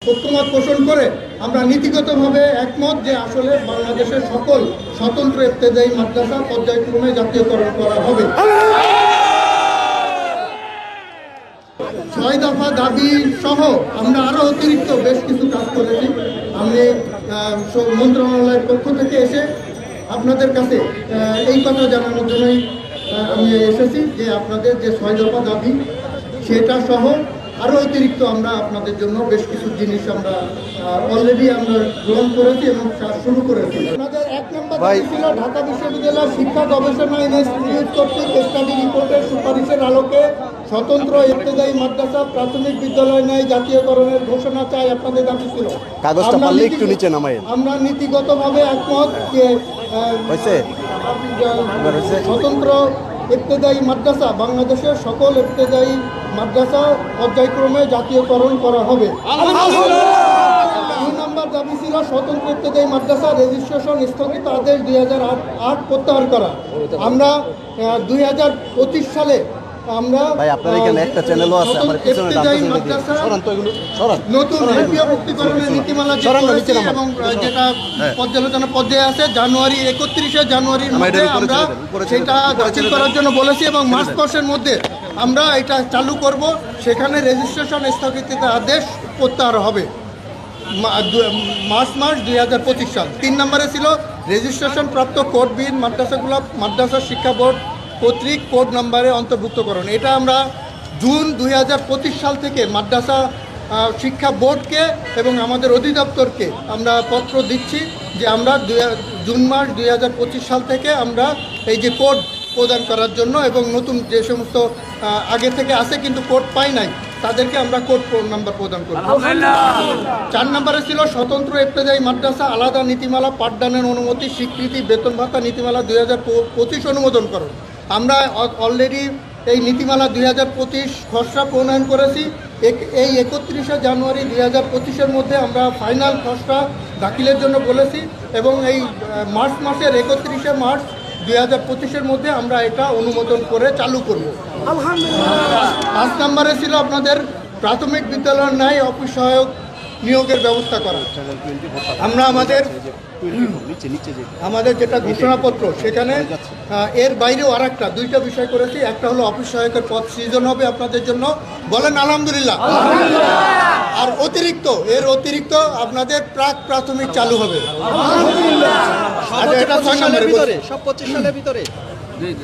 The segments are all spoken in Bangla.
ঐক্যমত পোষণ করে আমরা নীতিগতভাবে একমত যে আসলে বাংলাদেশের সকল স্বতন্ত্র ইবতেদায়ী মাদ্রাসা পর্যায়ক্রমে জাতীয়করণ করা হবে। 6 দফা দাবি সহ আমরা আরো অতিরিক্ত বেশ কিছু কাজ করেছি। আমি মন্ত্রণালয়ের পক্ষ থেকে এসে আপনাদের কাছে এই কথা জানানোর জন্যই আমি এসেছি যে আপনাদের যে 6 দফা দাবি সেটা সহ আরো অতিরিক্ত আমরা আপনাদের জন্য বেশ কিছু জিনিস আমরা অলরেডি আমরা গ্রহণ করেছি এবং কাজ শুরু করেছি। আপনাদের 1 নম্বর দাবি ছিল ঢাকা বিশ্ববিদ্যালয় শিক্ষা গবেষণা ইনস্টিটিউট কর্তৃক স্টাডি রিপোর্টের সুপারিশের আলোকে স্বতন্ত্র ইবতেদায়ী মাদ্রাসা প্রাথমিক বিদ্যালয় ন্যায় জাতীয়করণের ঘোষণা চাই। আপনাদের দাবি ছিল কাগজটা পারলে একটু নিচে নামায়েন। আমরা নীতিগতভাবে একমত যে স্বতন্ত্র ইবতেদায়ী মাদ্রাসা বাংলাদেশের সকল ইবতেদায়ী মাদ্রাসা পর্যায়ক্রমে জাতীয়করণ করা হবে। 2 নম্বর দাবি ছিল স্বতন্ত্র ইবতেদায়ী মাদ্রাসা রেজিস্ট্রেশন স্থগিত আদেশ 2008 প্রত্যাহার করা। আমরা 2025 সালে আমরা আপনার এখানে একটা চ্যানেলও আছে আমার পিছনে নতুন মুক্তিকরণের নীতিমালা এবং যেটা পর্যালোচনা পর্যায়ে আছে জানুয়ারি 31 জানুয়ারির মধ্যে আমরা সেটা দাখিল করার জন্য বলেছি এবং মার্চ মাসের মধ্যে আমরা এটা চালু করব। সেখানে রেজিস্ট্রেশন স্থগিতের আদেশ প্রত্যাহার হবে মার্চ 2025 সাল। 3 নম্বরে ছিল রেজিস্ট্রেশন প্রাপ্ত কোডবিহীন মাদ্রাসাগুলো মাদ্রাসা শিক্ষা বোর্ড কর্তৃক কোড নম্বরে অন্তর্ভুক্তকরণ। এটা আমরা জুন 2025 সাল থেকে মাদ্রাসা শিক্ষা বোর্ডকে এবং আমাদের অধিদপ্তরকে আমরা পত্র দিচ্ছি যে আমরা জুন মাস 2025 সাল থেকে আমরা এই যে কোড প্রদান করার জন্য এবং নতুন যে সমস্ত আগে থেকে আছে কিন্তু কোড পাই নাই তাদেরকে আমরা কোড নাম্বার প্রদান করব। 4 নম্বরে ছিল স্বতন্ত্র ইবতেদায়ী মাদ্রাসা আলাদা নীতিমালা পাঠদানের অনুমতি স্বীকৃতি বেতন ভাতা নীতিমালা 2025 অনুমোদন করো। আমরা অলরেডি এই নীতিমালা 2025 খসড়া প্রণয়ন করেছি। এই 31 জানুয়ারি 2025-এর মধ্যে আমরা ফাইনাল খসড়া দাখিলের জন্য বলেছি এবং এই মার্চ মাসের 31 মার্চ 2025-এর মধ্যে আমরা এটা অনুমোদন করে চালু করব। 5 নম্বরে ছিল আপনাদের প্রাথমিক বিদ্যালয়ের ন্যায় অফিস সহায়ক নিয়োগের ব্যবস্থা করা। আমরা আমাদের যেটা ঘোষণাপত্র সেখানে এর বাইরেও আরেকটা 2টা বিষয় করেছি। একটা হলো অফিস সহায়কের পদ সৃজন হবে আপনাদের জন্য, বলেন আলহামদুলিল্লাহ। আর এর অতিরিক্ত আপনাদের প্রাক প্রাথমিক চালু হবে।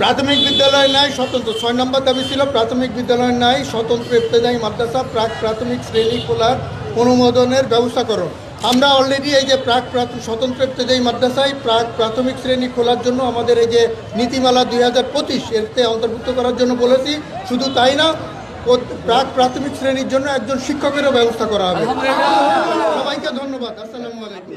প্রাথমিক বিদ্যালয় নাই স্বতন্ত্র 6 নম্বর দাবি ছিল প্রাথমিক বিদ্যালয় নাই স্বতন্ত্র ইবতেদায়ী মাদ্রাসা প্রাক প্রাথমিক শ্রেণী খোলার অনুমোদনের ব্যবস্থা করুন। আমরা অলরেডি এই যে স্বতন্ত্র ইবতেদায়ী মাদ্রাসায় প্রাক প্রাথমিক শ্রেণী খোলার জন্য আমাদের এই যে নীতিমালা 2025 এতে অন্তর্ভুক্ত করার জন্য বলেছি। শুধু তাই না, প্রাক প্রাথমিক শ্রেণীর জন্য একজন শিক্ষকেরও ব্যবস্থা করা হবে। সবাইকে ধন্যবাদ। আসসালামু আলাইকুম।